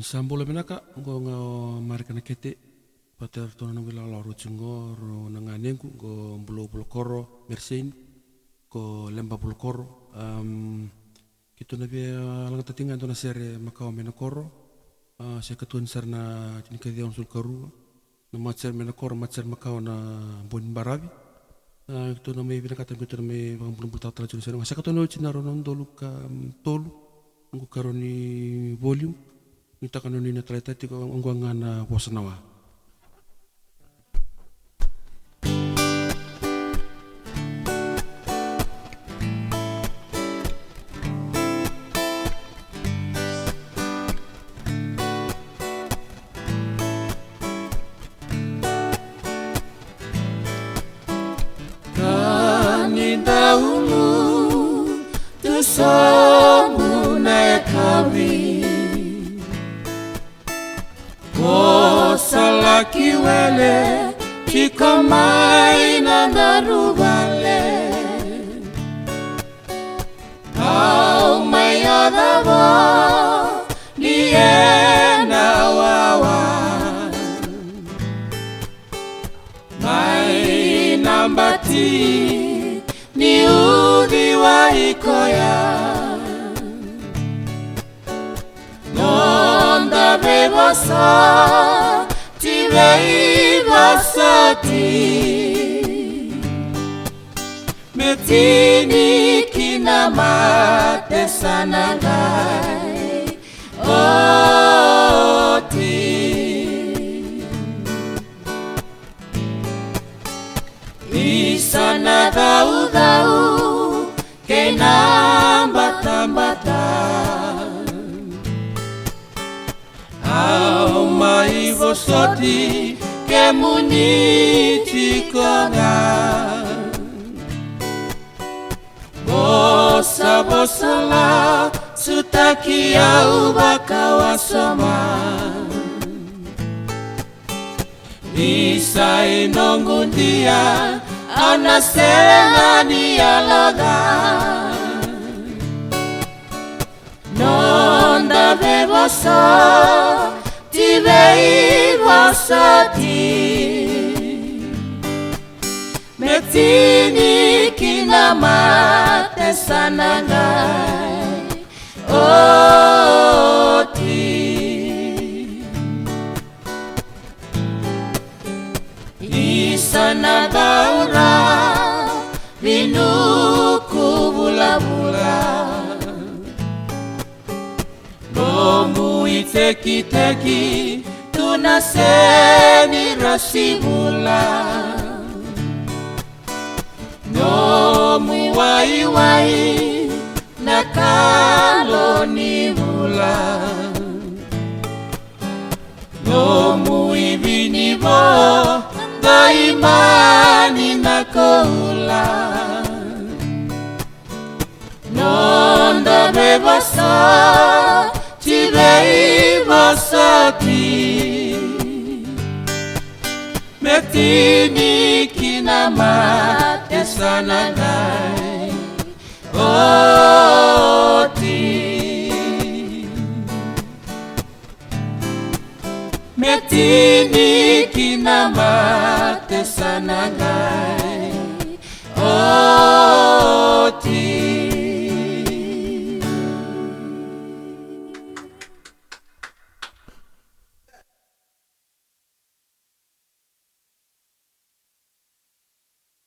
Sambula menaka go nga marikana kete pater tona na wila lauro cingor na nganengu go bulo koro mersein go lemba bulo koro kitu na bia lang tatingan to na sere makao mena koro se katuan sarna tinikadi on sul karu na matser mena koro matser makao na bon barabi kitu na me bina kata kitu na me bang bulo tatra juru sere sa katuan no cinaro non dolu ka tolu ngu karoni volume nita kanoni na treta tiko ngwangan na wasanawa. Kanida ulu tu somu na kawi Kosa kiwele chiko mai na darubale Au mai adavo niena wawa Mai nambati ni udhi wa ikoya Nonda bebasa Tirei basati Metini kinamate sanangai Oti Isana dau Kenambata Au mai vosoti che muniti kona Bosa la sutaki au bakawasoma Isa inongundia anasema ni aloga Nonda bebosa Tirei basati Metini kinamate sanangai Oti Isana daura Minuku bula-bula Bomu iteki-teki tunaseni rasibula Nomu wai-wai nakaloni bula Nomu ibinibo daimani nakoula Nonda bebasa Tirei basati Metini kinamate sanangai Oti Metini kinamate sanangai Oti